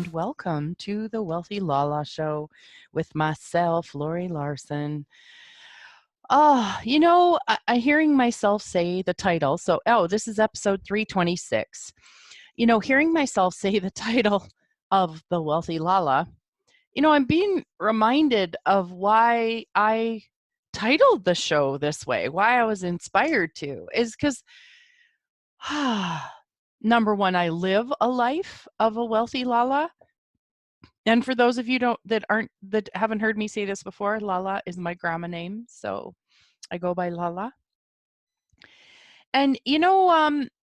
and welcome to the Wealthy LaLa Show with myself, Laurie Laursen. I hearing myself say the title. This is episode 326. Hearing myself say the title of the Wealthy LaLa, I'm being reminded of why I titled the show this way, why I was inspired to, is because number one, I live a life of a wealthy LaLa. And for those of you that haven't heard me say this before, LaLa is my grandma name, so I go by LaLa. And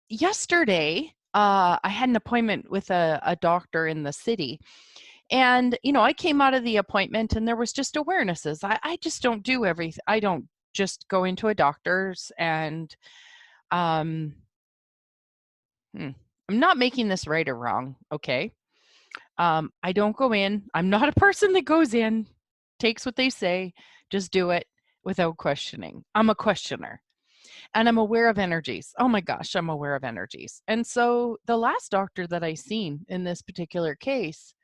yesterday I had an appointment with a doctor in the city, and I came out of the appointment and there was just awarenesses. I just don't do everything. I don't just go into a doctor's and I'm not making this right or wrong, okay? I don't go in. I'm not a person that goes in, takes what they say, just do it without questioning. I'm a questioner and I'm aware of energies. Oh my gosh, I'm aware of energies. And so the last doctor that I seen in this particular case,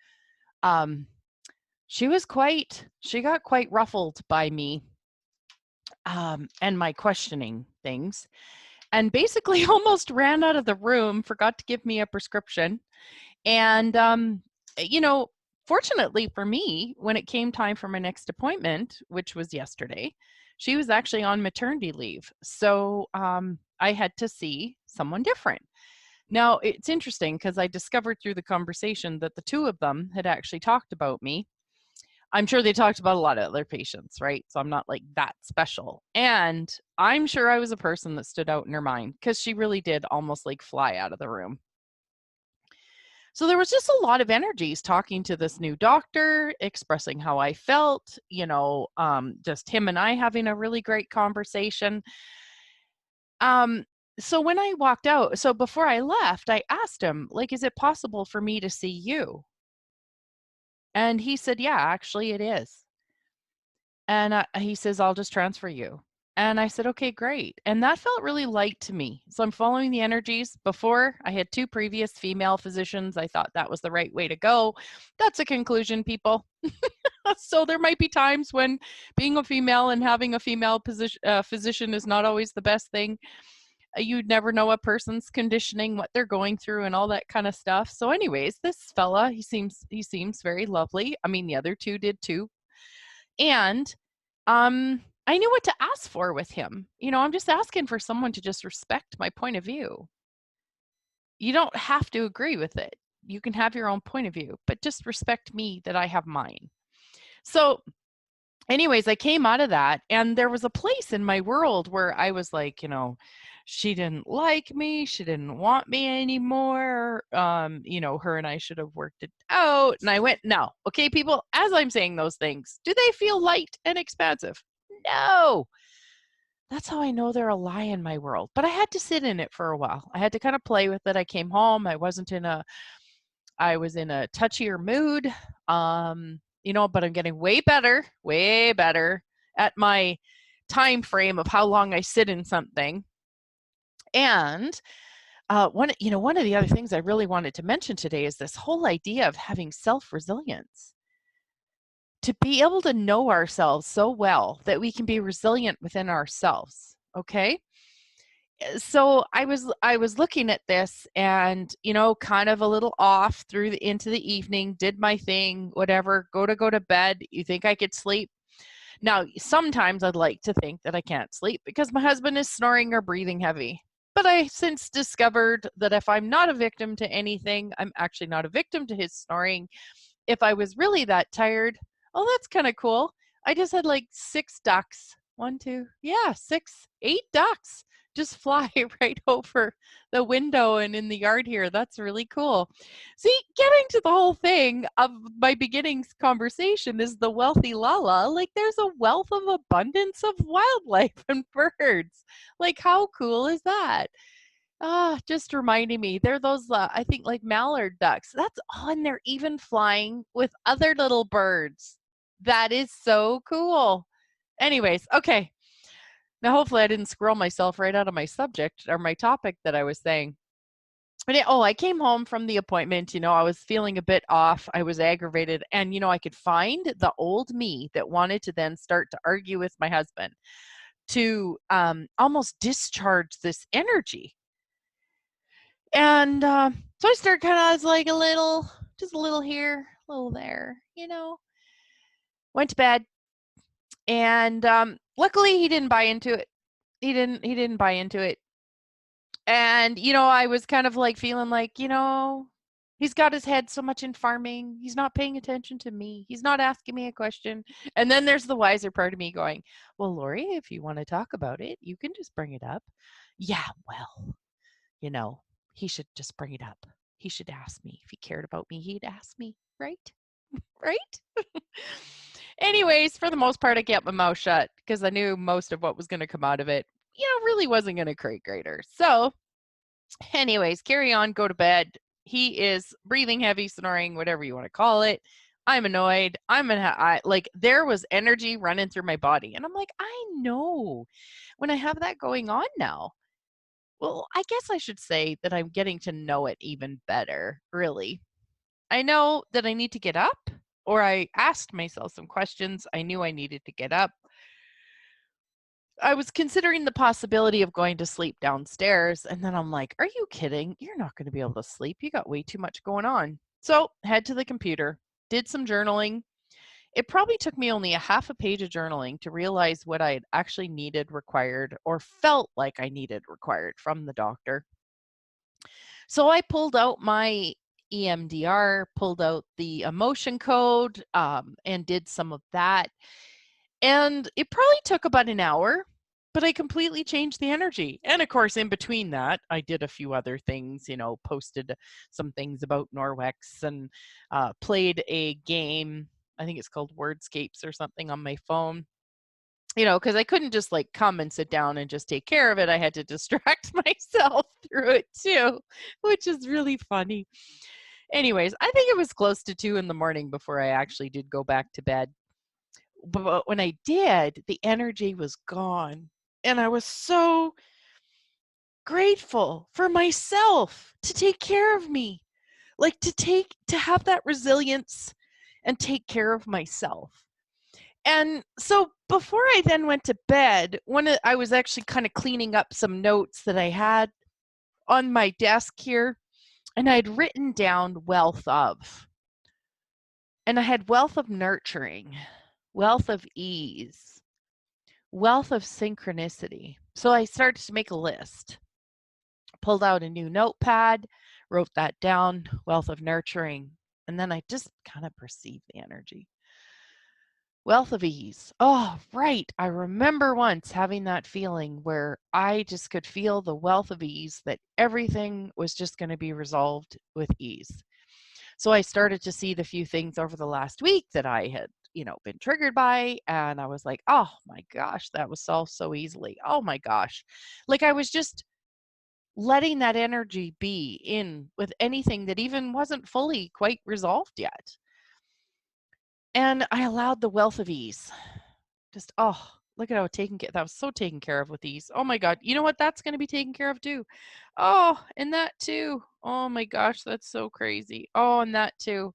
she got quite ruffled by me and my questioning things, and basically almost ran out of the room, forgot to give me a prescription. And fortunately for me, when it came time for my next appointment, which was yesterday, she was actually on maternity leave. So I had to see someone different. Now, it's interesting because I discovered through the conversation that the two of them had actually talked about me. I'm sure they talked about a lot of other patients, right? So I'm not like that special. And I'm sure I was a person that stood out in her mind because she really did almost like fly out of the room. So there was just a lot of energies talking to this new doctor, expressing how I felt, just him and I having a really great conversation. So when I walked out, so before I left, I asked him, like, is it possible for me to see you? And he said, yeah, actually it is. And he says, I'll just transfer you. And I said, okay, great. And that felt really light to me. So I'm following the energies. Before, I had two previous female physicians. I thought that was the right way to go. That's a conclusion, people. So there might be times when being a female and having a female physician is not always the best thing. You'd never know a person's conditioning, what they're going through, and all that kind of stuff. So anyways, this fella, he seems very lovely. I mean, the other two did too. And I knew what to ask for with him. I'm just asking for someone to just respect my point of view. You don't have to agree with it. You can have your own point of view, but just respect me that I have mine. So anyways, I came out of that, and there was a place in my world where I was like, she didn't like me. She didn't want me anymore. Her and I should have worked it out. And I went, no. Okay, people, as I'm saying those things, do they feel light and expansive? No. That's how I know they're a lie in my world. But I had to sit in it for a while. I had to kind of play with it. I came home. I was in a touchier mood. But I'm getting way better at my time frame of how long I sit in something. And one of the other things I really wanted to mention today is this whole idea of having self-resilience. To be able to know ourselves so well that we can be resilient within ourselves. Okay. So I was looking at this and, kind of a little off into the evening, did my thing, whatever, go to bed. You think I could sleep? Now, sometimes I'd like to think that I can't sleep because my husband is snoring or breathing heavy. But I since discovered that if I'm not a victim to anything, I'm actually not a victim to his snoring. If I was really that tired, oh, that's kind of cool. I just had like 6 ducks. 8 ducks just fly right over the window and in the yard here. That's really cool. See, getting to the whole thing of my beginnings conversation is the wealthy LaLa. Like, there's a wealth of abundance of wildlife and birds. Like, how cool is that? Just reminding me, they're those, I think, like mallard ducks. That's on there, even flying with other little birds. That is so cool. Anyways, okay. Now, hopefully I didn't squirrel myself right out of my subject or my topic that I was saying. But I came home from the appointment, I was feeling a bit off. I was aggravated. And, I could find the old me that wanted to then start to argue with my husband to almost discharge this energy. And so I started I was like just a little here, a little there, Went to bed. And luckily he didn't buy into it. He didn't buy into it. And, I was kind of like feeling like, he's got his head so much in farming. He's not paying attention to me. He's not asking me a question. And then there's the wiser part of me going, well, Laurie, if you want to talk about it, you can just bring it up. Yeah, well, he should just bring it up. He should ask me. If he cared about me, he'd ask me, right? Right? Anyways, for the most part, I kept my mouth shut because I knew most of what was going to come out of it, really wasn't going to create greater. So anyways, carry on, go to bed. He is breathing heavy, snoring, whatever you want to call it. I'm annoyed. There was energy running through my body. And I'm like, I know when I have that going on now. Well, I guess I should say that I'm getting to know it even better, really. I know that I need to get up, or I asked myself some questions. I knew I needed to get up. I was considering the possibility of going to sleep downstairs, and then I'm like, are you kidding? You're not going to be able to sleep. You got way too much going on. So head to the computer, did some journaling. It probably took me only a half a page of journaling to realize what I had actually needed, required, or felt like I needed, required from the doctor. So I pulled out my EMDR, pulled out the emotion code, and did some of that. And it probably took about an hour, but I completely changed the energy. And of course, in between that, I did a few other things, posted some things about Norwex and played a game. I think it's called Wordscapes or something on my phone. Because I couldn't just come and sit down and just take care of it. I had to distract myself through it too, which is really funny. Anyways, I think it was close to 2 a.m. before I actually did go back to bed. But when I did, the energy was gone. And I was so grateful for myself to take care of me, to have that resilience and take care of myself. And so before I then went to bed, I was actually kind of cleaning up some notes that I had on my desk here, and I'd written down wealth of. And I had wealth of nurturing, wealth of ease, wealth of synchronicity. So I started to make a list, pulled out a new notepad, wrote that down, wealth of nurturing, and then I just kind of perceived the energy. Wealth of ease. Oh, right. I remember once having that feeling where I just could feel the wealth of ease, that everything was just going to be resolved with ease. So I started to see the few things over the last week that I had, been triggered by. And I was like, oh my gosh, that was solved so easily. Oh my gosh. I was just letting that energy be in with anything that even wasn't fully quite resolved yet. And I allowed the wealth of ease. Just, look at how that was so taken care of with ease. Oh my God. You know what? That's going to be taken care of too. Oh, and that too. Oh my gosh, that's so crazy. Oh, and that too.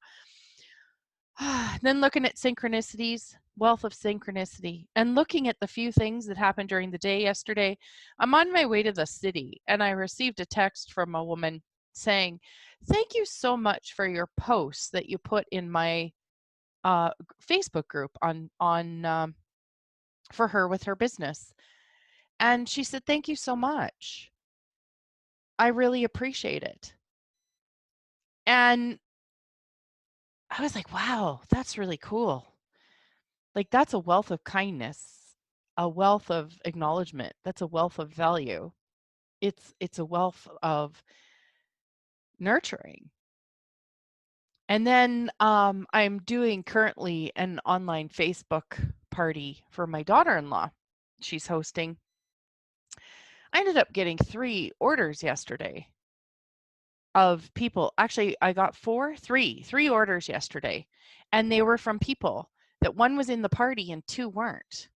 Then looking at synchronicities, wealth of synchronicity, and looking at the few things that happened during the day yesterday. I'm on my way to the city, and I received a text from a woman saying, thank you so much for your posts that you put in my Facebook group on for her with her business. And she said, thank you so much. I really appreciate it. And I was like, wow, that's really cool. That's a wealth of kindness, a wealth of acknowledgement. That's a wealth of value. It's a wealth of nurturing. And then I'm doing currently an online Facebook party for my daughter-in-law. She's hosting. I ended up getting 3 orders yesterday of people. Actually, I got 3 orders yesterday, and they were from people that one was in the party and 2 weren't.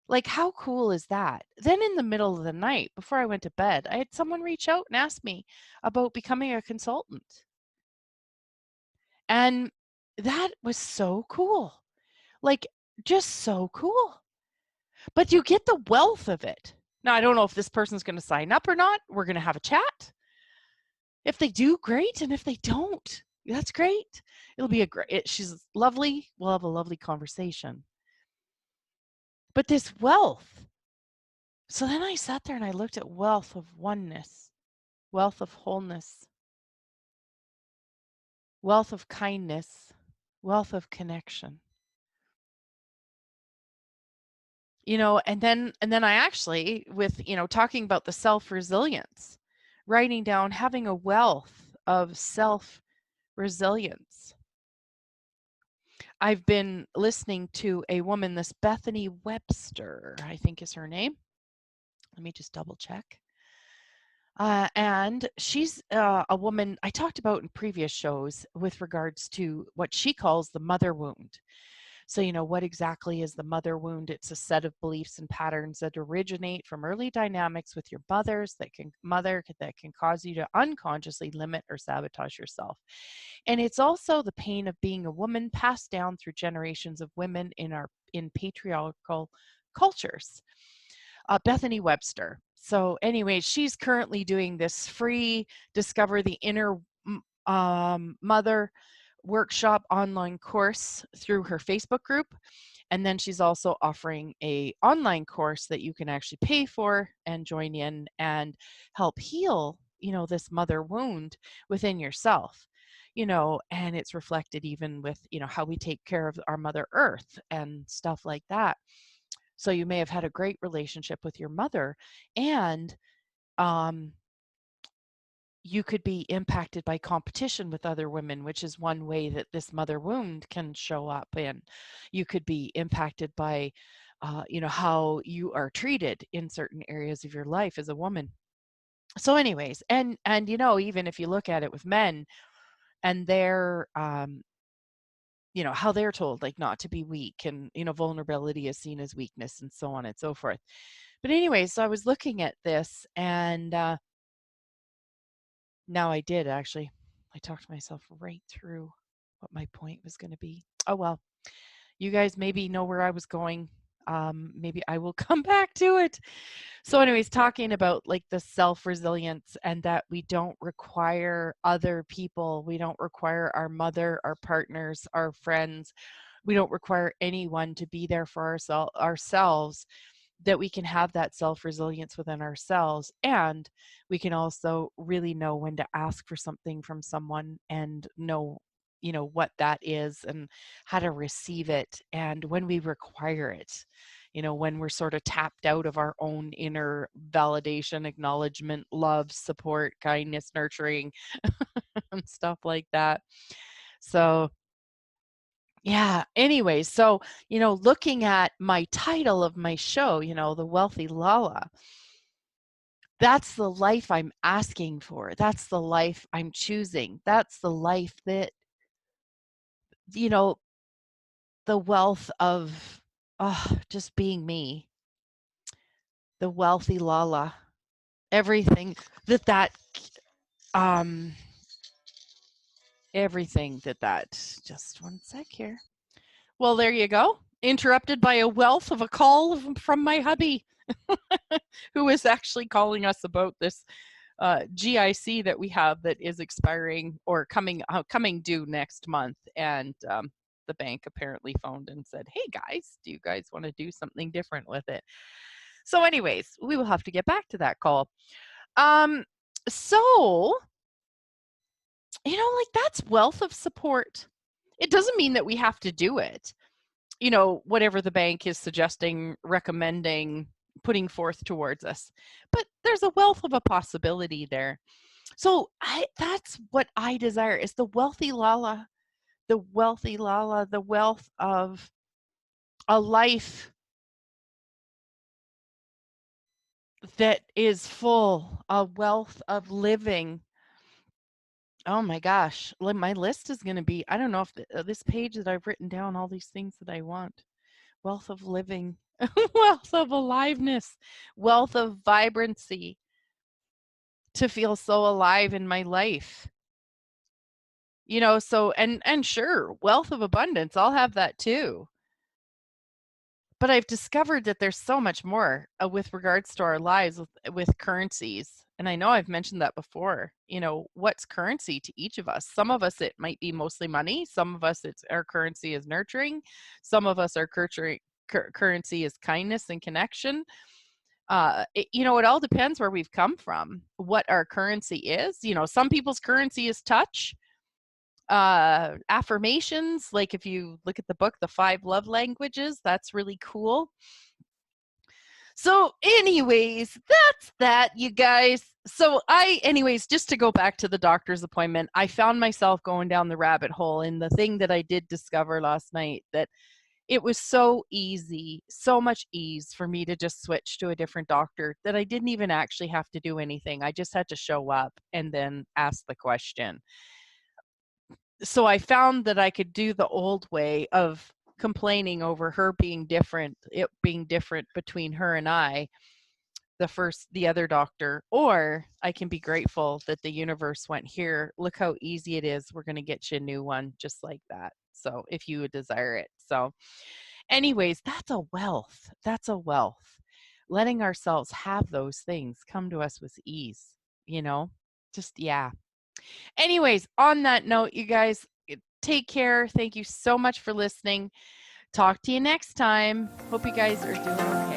Like, how cool is that? Then in the middle of the night, before I went to bed, I had someone reach out and ask me about becoming a consultant. And that was so cool. Like, just so cool. But you get the wealth of it. Now, I don't know if this person's going to sign up or not. We're going to have a chat. If they do, great. And if they don't, that's great. It'll be she's lovely. We'll have a lovely conversation. But this wealth. So then I sat there and I looked at wealth of oneness, wealth of wholeness, wealth of kindness, wealth of connection. And then I actually, with, talking about the self-resilience, writing down, having a wealth of self-resilience. I've been listening to a woman, this Bethany Webster, I think is her name. Let me just double check. And she's a woman I talked about in previous shows with regards to what she calls the mother wound. So, what exactly is the mother wound? It's a set of beliefs and patterns that originate from early dynamics with your mothers that can cause you to unconsciously limit or sabotage yourself. And it's also the pain of being a woman passed down through generations of women in patriarchal cultures. Bethany Webster. So anyway, she's currently doing this free Discover the Inner Mother workshop online course through her Facebook group. And then she's also offering a online course that you can actually pay for and join in and help heal, this mother wound within yourself. And it's reflected even with, how we take care of our Mother Earth and stuff like that. So you may have had a great relationship with your mother, and you could be impacted by competition with other women, which is one way that this mother wound can show up. And you could be impacted by, how you are treated in certain areas of your life as a woman. So anyways, and even if you look at it with men and their how they're told like not to be weak, and vulnerability is seen as weakness and so on and so forth. But anyway, so I was looking at this, and now I did actually. I talked myself right through what my point was going to be. Oh well, you guys maybe know where I was going. Maybe I will come back to it. So anyways, talking about like the self-resilience, and that we don't require other people. We don't require our mother, our partners, our friends. We don't require anyone to be there for ourselves, that we can have that self-resilience within ourselves, and we can also really know when to ask for something from someone and know what that is and how to receive it, and when we require it, when we're sort of tapped out of our own inner validation, acknowledgement, love, support, kindness, nurturing, and stuff like that. So yeah, anyway, so, looking at my title of my show, The Wealthy LaLa, that's the life I'm asking for. That's the life I'm choosing. That's the life that, you know, the wealth of just being me, the wealthy LaLa, everything that, um, just one sec here. Well, there you go. Interrupted by a wealth of a call from my hubby, who is actually calling us about this GIC that we have that is expiring or coming due next month. And the bank apparently phoned and said, "Hey guys, do you guys want to do something different with it?" So anyways, we will have to get back to that call. So, like that's wealth of support. It doesn't mean that we have to do it. Whatever the bank is suggesting, recommending, putting forth towards us. But there's a wealth of a possibility there. So that's what I desire, is the wealthy LaLa, the wealth of a life that is full, a wealth of living. Oh my gosh, my list is going to be, I don't know if this page that I've written down all these things that I want. wealth of living, wealth of aliveness, wealth of vibrancy, to feel so alive in my life. So and sure, wealth of abundance, I'll have that too. But I've discovered that there's so much more with regards to our lives with currencies. And I know I've mentioned that before. What's currency to each of us? Some of us, it might be mostly money. Some of us, it's our currency is nurturing. Some of us, our currency is kindness and connection. It all depends where we've come from, what our currency is. Some people's currency is touch. Affirmations, like if you look at the book, The 5 Love Languages, that's really cool. So anyways, that's that, you guys. So anyways, just to go back to the doctor's appointment, I found myself going down the rabbit hole, and the thing that I did discover last night, that it was so easy, so much ease for me to just switch to a different doctor, that I didn't even actually have to do anything. I just had to show up and then ask the question. So I found that I could do the old way of complaining over her being different, it being different between her and I, the other doctor, or I can be grateful that the universe went, here, look how easy it is. We're going to get you a new one just like that. So if you would desire it. So anyways, that's a wealth. That's a wealth. Letting ourselves have those things come to us with ease, just, yeah. Anyways, on that note, you guys, take care. Thank you so much for listening. Talk to you next time. Hope you guys are doing okay.